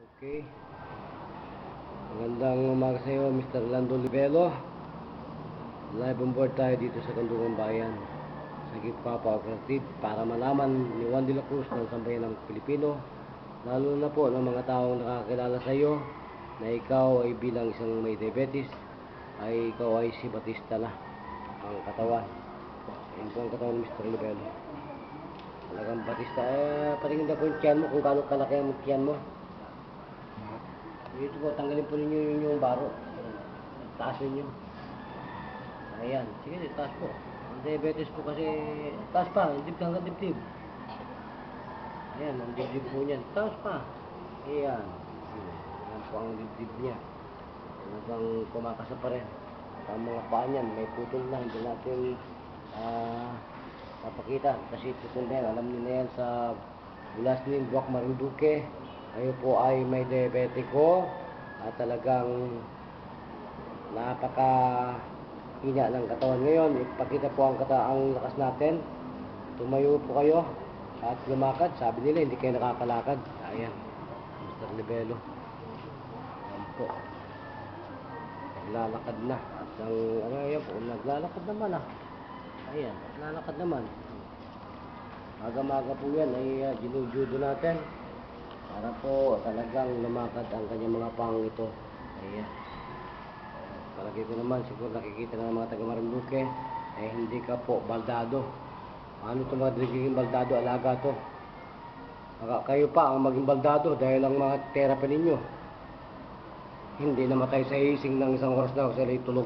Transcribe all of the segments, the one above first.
Okay. Magandang umaga sa iyo, Mr. Lando Libelo. Live on board tayo dito sa Kandungan Bayan sa Gitpa Cooperative para malaman ni Juan de la Cruz ng sambayan ng Pilipino, lalo na po ng mga taong nakakilala sa iyo na ikaw ay bilang isang may diabetes ay ikaw ay si Batista na ang katawan. Yan po ang katawan ni Mr. Libelo. Talagang Batista, patingin na po yung tiyan mo kung gaano kalaki ang tiyan mo. Dito po, tanggalin po ninyo yung baro. Taas ninyo. Ayan. Sige, taas po. Ang diabetes po kasi, taas pa. Dibdib hanggang dibdib. Ayan, ang dibdib po niyan. Taas pa. Ayan. Ayan po ang dibdib niya. Hanggang kumakasa pa rin. At ang mga paa niyan, may putol na. Hindi natin papakita. Kasi putol na yan. Alam niyo na yan sa Bulasnin, Buwak Marinduque. Kayo po ay may diabetiko at talagang napaka-hina ng katawan ngayon. Ipakita po ang lakas natin. Tumayo po kayo at lumakad. Sabi nila hindi kayo nakakalakad. Ayan, Mr. Libelo. Ayan po. Naglalakad na. At ang ayan po, naglalakad naman Ayan, naglalakad naman. Maga-maga po yan ay ginujudo natin. Para po talagang lumakad ang kanyang mga pang ito. Ayan. Palagi ko naman, siguro nakikita ng mga taga Marinduque, hindi ka po baldado. Ano ito mga nagiging baldado? Alaga to. Kayo pa ang maging baldado dahil ang mga therapy ninyo. Hindi namatay sa ising ng isang oras na sila tulog.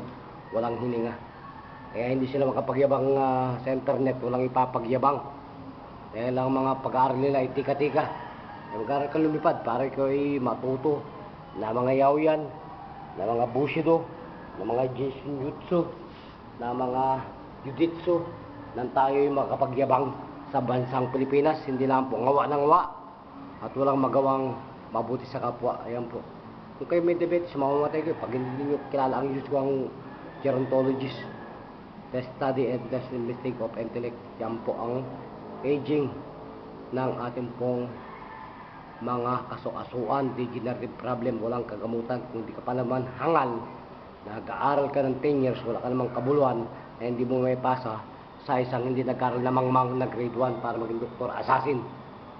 Walang hininga. Kaya hindi sila makapagyabang sa internet. Walang ipapagyabang. Dahil ang mga pag-aaral nila ay tika-tika. Mag-aaral ka lumipad para ikaw ay matuto na mga yaoyan, na mga bushido, na mga jinjutsu, na mga jujitsu, nang tayo ay makapagyabang sa bansang Pilipinas, hindi lang po ngawa ng ngawa at walang magawang mabuti sa kapwa. Ayan po. Kung kayo may diabetes, mamamatay kayo. Pag hindi niyo kilala ang Diyos ko ang gerontologist, the study and the mistake of intellect, yan po ang aging ng ating pong mga kaso-kasuan, degenerative problem, walang kagamutan. Kung di ka pa naman hangal, nag-aaral ka ng 10 years, wala ka namang kabuluhan, na hindi mo may pasa sa isang hindi nag-aaral na mangmang na grade 1 para maging doktor, assassin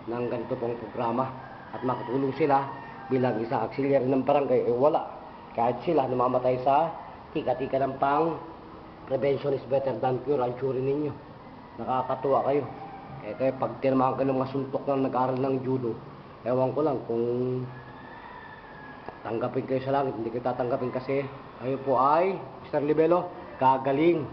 ng ganito pong programa. At makatulong sila bilang isang auxiliary ng barangay, wala. Kahit sila namamatay sa tika-tika ng pang prevention is better than cure, ang tsuri ninyo. Nakakatuwa kayo. Kaya pag tinamaan ka ng mga suntok na nag-aaral ng judo, ewan ko lang kung tanggapin kayo sa langit, hindi kayo tatanggapin kasi kayo po ay, Mr. Libelo, gagaling.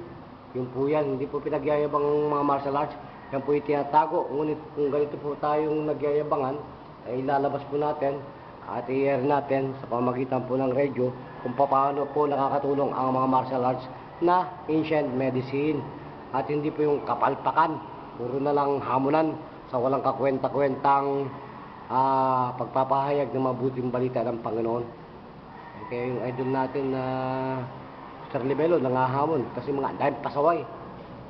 Yun po yan, hindi po pinagyayabang mga martial arts, yan po itinatago. Ngunit kung ganito po tayong nagyayabangan, ay ilalabas po natin at i-air natin sa pamagitan po ng radio kung paano po nakakatulong ang mga martial arts na ancient medicine. At hindi po yung kapalpakan, puro na lang hamunan sa walang kakwenta-kwentang pagpapahayag ng mabuting balita ng Panginoon. Kaya yung idol natin na Mr. Libelo nangahamon kasi mga dahil pasaway.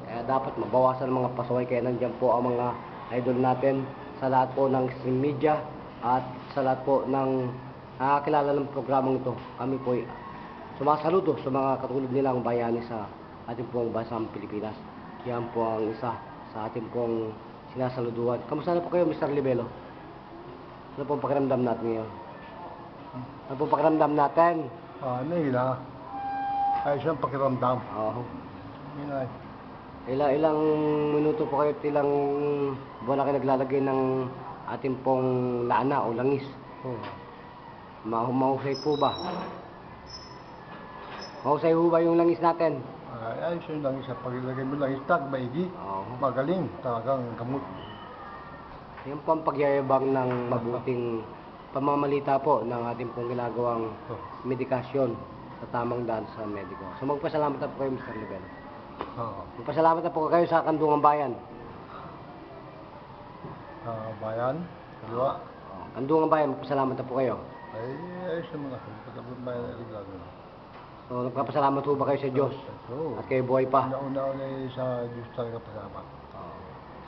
Kaya dapat mabawasan ang mga pasaway. Kaya nandiyan po ang mga idol natin sa lahat po ng stream media at sa lahat po ng nakakilala ng programang ito. Kami po ay sumasaludo sa mga katulad nilang bayani sa ating pong bansang Pilipinas. Yan po ang isa sa ating pong sinasaluduhan. Kamusta na po kayo, Mr. Libelo? Ano pong pakiramdam natin ngayon? Ano pong pakiramdam natin? Nila. Ay siyang pakiramdam. Oo. Minay. Ilang minuto po kayo, ilang buwan na kayo naglalagay ng ating pong lana o langis? Mahusay po ba? Mahusay po ba yung langis natin? Ay siya lang sa paglalagay mo lang istag, maigi. Magaling. Talagang gamot. Yan po ang pagyayabang ng mabuting pamamalita po ng ating pong ginagawang medikasyon sa tamang daan sa mediko. So magpasalamat na po kayo, Mr. Libelo. Magpasalamat na po kayo sa Kandungan Bayan. Bayan, kaliwa. Kandungan Bayan, magpasalamat na po kayo. Ay siya mga pagkabot bayan ay reglado. So nagpapasalamat po ba kayo sa Diyos? At kayo buhay pa? Una-una sa Diyos talaga pasalamat.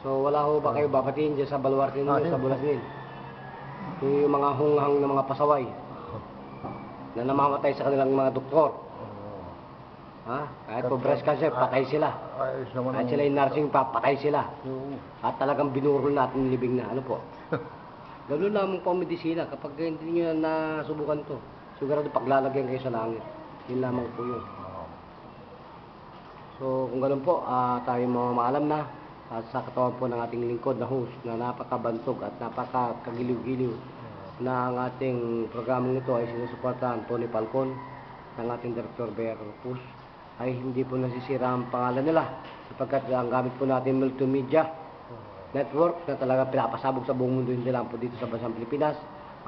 So wala ho ba kayo babatiin dyan sa baluarte ninyo sa Bulasnin? yung mga hunghang na mga pasaway na namamatay sa kanilang mga doktor. Ha? Kahit po breast cancer, patay sila. Ayos naman Kahit ang- sila yung nursing pa, patay sila. Oo. At talagang binurol natin yung libing na ano po. Ganun lamang po ang medisina. Kapag hindi nyo nasubukan to, sigurado paglalagyan kayo sa langit. Yun lamang po yun. So kung ganun po, tayo mga maalam na at sa katawan po ng ating lingkod na host na napakabantog at napakagiliw-giliw na ang ating programang ito ay sinusuportahan Tony Falcon ng ating Director Bea Cruz ay hindi po nasisira ang pangalan nila sapagkat ang gamit po natin multimedia network na talaga pinapasabog sa buong mundo, hindi lang po dito sa bansang Pilipinas.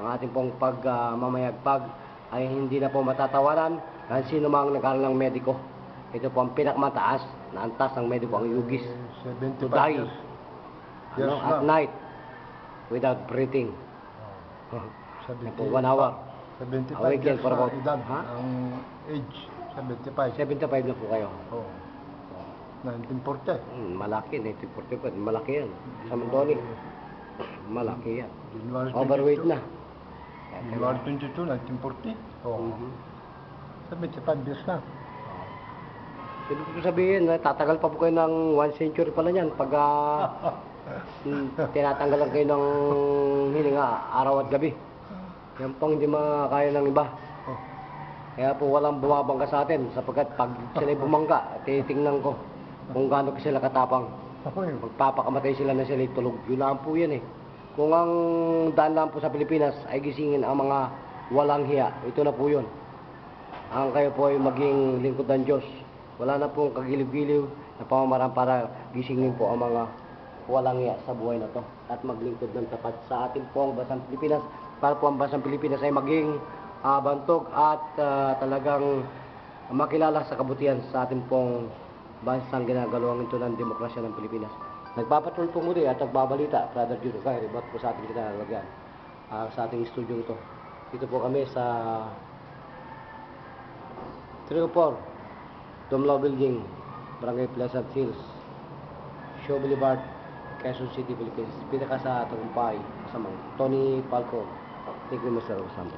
Ang ating pong pagmamayagpag ay hindi na po matatawaran ng sino mang nag-aaral ng mediko. Ito po ang pinakamataas na antas ng mediko, ang yugis. 75 To die years. Yes, at ma'am. night without breathing. Yan po, 1 hour. 75 Awake yan years for na about, edad. ha? Ang age, 75. 75 na po kayo. Oo. 1940. Malaki, 1945. Malaki yan. Sa Mandoni. Malaki yan. January 22. Overweight na. January 22, 1940. Oo. Mhm. 75 years na. Ibig ko sabihin, tatagal pa po kayo ng 1 century pala niyan pag tinatanggalan kayo ng hininga araw at gabi. Yan pong hindi makakaya ng iba. Oh. Kaya po walang bumabangga sa atin sapagkat pag sila'y bumangga, titingnan ko kung gaano sila katapang. Ako'y, Magpapakamatay sila na sila'y tulog. Yun lang po yan eh. Kung ang daan lang po sa Pilipinas ay gisingin ang mga walang hiya, ito na po yun. Ang kayo po ay maging lingkod ng Diyos. Wala na pong kagiliw-giliw na pamamaraan para gisingin po ang mga walang hiya sa buhay na to. At maglingkod ng tapat sa ating pong bansang Pilipinas para po ang bansang Pilipinas ay maging bantog at talagang makilala sa kabutihan sa ating pong bansang ginagawang ito ng demokrasya ng Pilipinas. Nagpapatrol po muli at nagbabalita, Brother Judo Kay, ribat po sa ating kinalagyan sa ating studio ito. Dito po kami sa 304 Dumlao Building, Barangay Pleasant Hills, Shaw Boulevard, Quezon City, Philippines. Pinaka sa Tagumpay, kasamang Tony Falcon. Thank you, Mr. Rosampo.